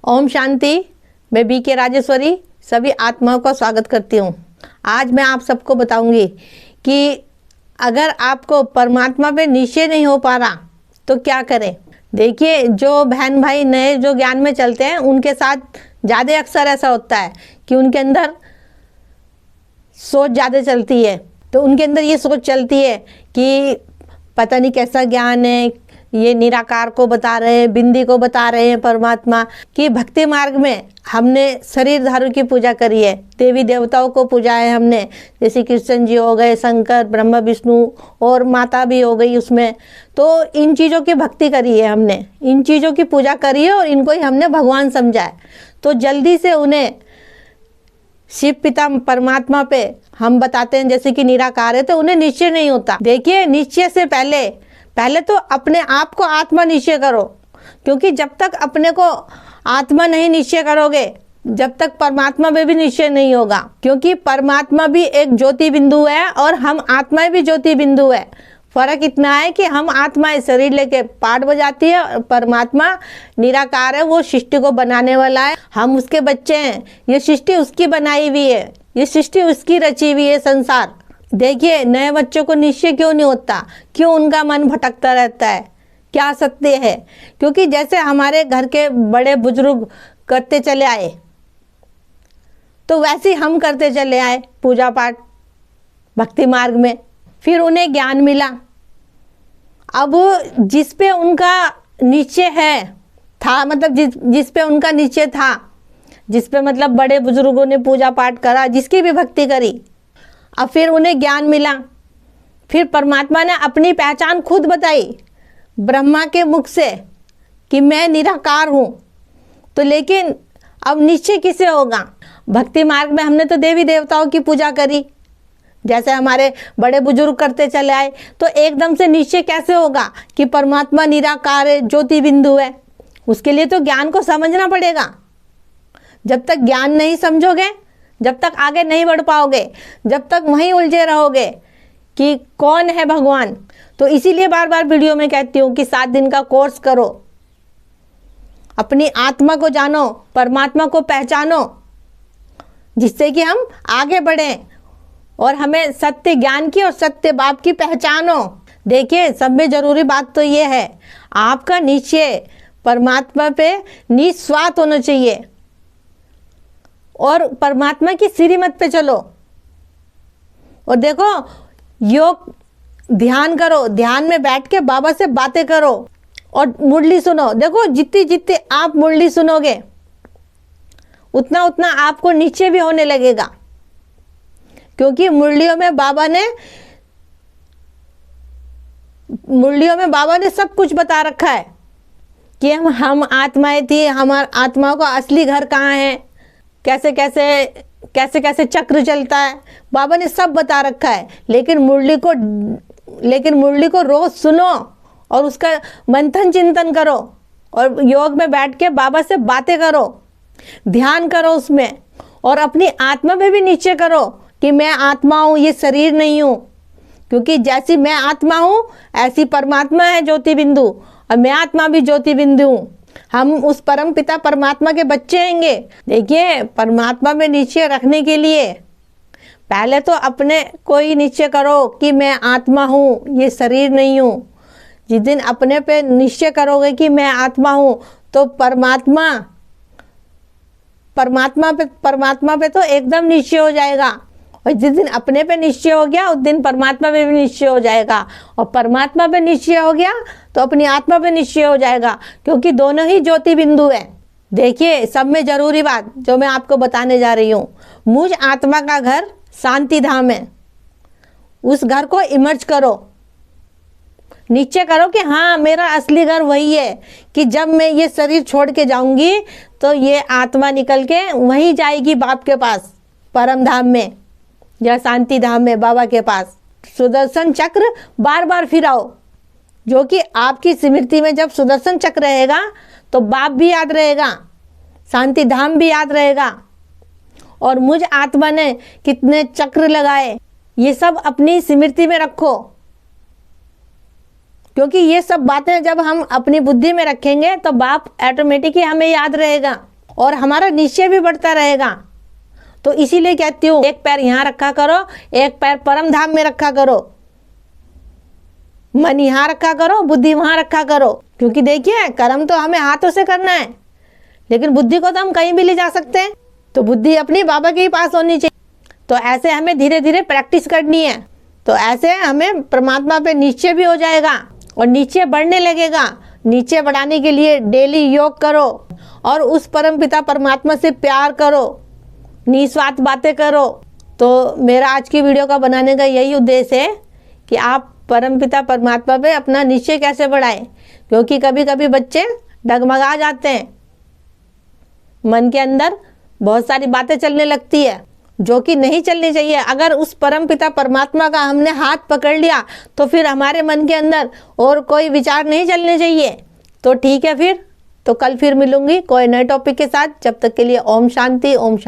ओम शांति। मैं बीके राजेश्वरी सभी आत्माओं का स्वागत करती हूँ। आज मैं आप सबको बताऊंगी कि अगर आपको परमात्मा पे निश्चय नहीं हो पा रहा तो क्या करें। देखिए, जो बहन भाई नए जो ज्ञान में चलते हैं उनके साथ ज़्यादा अक्सर ऐसा होता है कि उनके अंदर सोच ज़्यादा चलती है। तो उनके अंदर ये सोच चलती है कि पता नहीं कैसा ज्ञान है, ये निराकार को बता रहे हैं, बिंदी को बता रहे हैं परमात्मा। कि भक्ति मार्ग में हमने शरीर धारु की पूजा करी है, देवी देवताओं को पूजा है हमने, जैसे कृष्ण जी हो गए, शंकर, ब्रह्मा, विष्णु और माता भी हो गई उसमें। तो इन चीज़ों की भक्ति करी है हमने, इन चीज़ों की पूजा करी है और इनको ही हमने भगवान समझा है। तो जल्दी से उन्हें शिव पिता परमात्मा पे हम बताते हैं जैसे कि निराकार है, तो उन्हें निश्चय नहीं होता। देखिए, निश्चय से पहले तो अपने आप को आत्मा निश्चय करो, क्योंकि जब तक अपने को आत्मा नहीं निश्चय करोगे जब तक परमात्मा में भी निश्चय नहीं होगा। क्योंकि परमात्मा भी एक ज्योति बिंदु है और हम आत्माएं भी ज्योति बिंदु है। फर्क इतना है कि हम आत्माएं शरीर लेके पाठ बजाती है और परमात्मा निराकार है, वो सृष्टि को बनाने वाला है, हम उसके बच्चे हैं। ये सृष्टि उसकी बनाई हुई है, ये सृष्टि उसकी रची हुई है संसार। देखिए, नए बच्चों को निश्चय क्यों नहीं होता, क्यों उनका मन भटकता रहता है, क्या सत्य है? क्योंकि जैसे हमारे घर के बड़े बुजुर्ग करते चले आए तो वैसे हम करते चले आए पूजा पाठ भक्ति मार्ग में। फिर उन्हें ज्ञान मिला। अब जिस पे उनका निश्चय है था, मतलब जिस पे उनका निश्चय था, जिस पे मतलब बड़े बुजुर्गों ने पूजा पाठ करा, जिसकी भी भक्ति करी, अब फिर उन्हें ज्ञान मिला। फिर परमात्मा ने अपनी पहचान खुद बताई ब्रह्मा के मुख से कि मैं निराकार हूँ। तो लेकिन अब निश्चय किसे होगा? भक्ति मार्ग में हमने तो देवी देवताओं की पूजा करी, जैसे हमारे बड़े बुजुर्ग करते चले आए। तो एकदम से निश्चय कैसे होगा कि परमात्मा निराकार है, ज्योति बिंदु है? उसके लिए तो ज्ञान को समझना पड़ेगा। जब तक ज्ञान नहीं समझोगे, जब तक आगे नहीं बढ़ पाओगे, जब तक वहीं उलझे रहोगे कि कौन है भगवान। तो इसीलिए बार बार वीडियो में कहती हूँ कि 7 दिन का कोर्स करो, अपनी आत्मा को जानो, परमात्मा को पहचानो, जिससे कि हम आगे बढ़ें और हमें सत्य ज्ञान की और सत्य बाप की पहचान हो। देखिए, सब में जरूरी बात तो ये है, आपका निश्चय परमात्मा पे निस्वार्थ होना चाहिए और परमात्मा की श्रीमत पे चलो। और देखो, योग ध्यान करो, ध्यान में बैठ के बाबा से बातें करो और मुरली सुनो। देखो, जितनी आप मुरली सुनोगे उतना आपको निश्चय भी होने लगेगा। क्योंकि मुरलियों में बाबा ने सब कुछ बता रखा है कि हम आत्माएं थी, हमारे आत्माओं का असली घर कहाँ है, कैसे कैसे चक्र चलता है, बाबा ने सब बता रखा है। लेकिन मुरली को रोज सुनो और उसका मंथन चिंतन करो और योग में बैठ के बाबा से बातें करो, ध्यान करो उसमें, और अपनी आत्मा में भी निश्चय करो कि मैं आत्मा हूँ, ये शरीर नहीं हूँ। क्योंकि जैसी मैं आत्मा हूँ ऐसी परमात्मा है ज्योति बिंदु, और मैं आत्मा भी ज्योति बिंदु हूँ। हम उस परम पिता परमात्मा के बच्चे हैंगे। देखिए, परमात्मा में निश्चय रखने के लिए पहले तो अपने को ही निश्चय करो कि मैं आत्मा हूँ, ये शरीर नहीं हूँ। जिस दिन अपने पे निश्चय करोगे कि मैं आत्मा हूँ तो परमात्मा पे तो एकदम निश्चय हो जाएगा। और जिस दिन अपने पे निश्चय हो गया उस दिन परमात्मा पे भी निश्चय हो जाएगा, और परमात्मा पे निश्चय हो गया तो अपनी आत्मा पे निश्चय हो जाएगा, क्योंकि दोनों ही ज्योति बिंदु है। देखिए, सब में जरूरी बात जो मैं आपको बताने जा रही हूँ, मुझ आत्मा का घर शांति धाम है। उस घर को इमर्ज करो, निश्चय करो कि हाँ, मेरा असली घर वही है, कि जब मैं ये शरीर छोड़ के जाऊंगी तो ये आत्मा निकल के वहीं जाएगी बाप के पास, परम धाम में या शांति धाम में, बाबा के पास। सुदर्शन चक्र बार बार फिराओ, जो कि आपकी स्मृति में जब सुदर्शन चक्र रहेगा तो बाप भी याद रहेगा, शांति धाम भी याद रहेगा, और मुझ आत्मा ने कितने चक्र लगाए ये सब अपनी स्मृति में रखो। क्योंकि ये सब बातें जब हम अपनी बुद्धि में रखेंगे तो बाप ऑटोमेटिकली हमें याद रहेगा। और हमारा निश्चय भी बढ़ता रहेगा। तो इसीलिए कहती हूँ, एक पैर यहाँ रखा करो, एक पैर परम धाम में रखा करो। मन यहाँ रखा करो, बुद्धि वहाँ रखा करो। क्योंकि देखिए, कर्म तो हमें हाथों से करना है, लेकिन बुद्धि को तो हम कहीं भी ले जा सकते हैं। तो बुद्धि अपनी बाबा के ही पास होनी चाहिए। तो ऐसे हमें धीरे धीरे प्रैक्टिस करनी है। तो ऐसे हमें परमात्मा पे निश्चय भी हो जाएगा और निश्चय बढ़ने लगेगा। निश्चय बढ़ाने के लिए डेली योग करो और उस परम पिता परमात्मा से प्यार करो, निस्वार्थ बातें करो। तो मेरा आज की वीडियो का बनाने का यही उद्देश्य है कि आप परम पिता परमात्मा पे अपना निश्चय कैसे बढ़ाएं। क्योंकि कभी कभी बच्चे डगमगा जाते हैं, मन के अंदर बहुत सारी बातें चलने लगती है जो कि नहीं चलनी चाहिए। अगर उस परम पिता परमात्मा का हमने हाथ पकड़ लिया तो फिर हमारे मन के अंदर और कोई विचार नहीं चलने चाहिए। तो ठीक है, फिर तो कल फिर मिलूंगी कोई नए टॉपिक के साथ। जब तक के लिए ओम शांति, ओम शांति।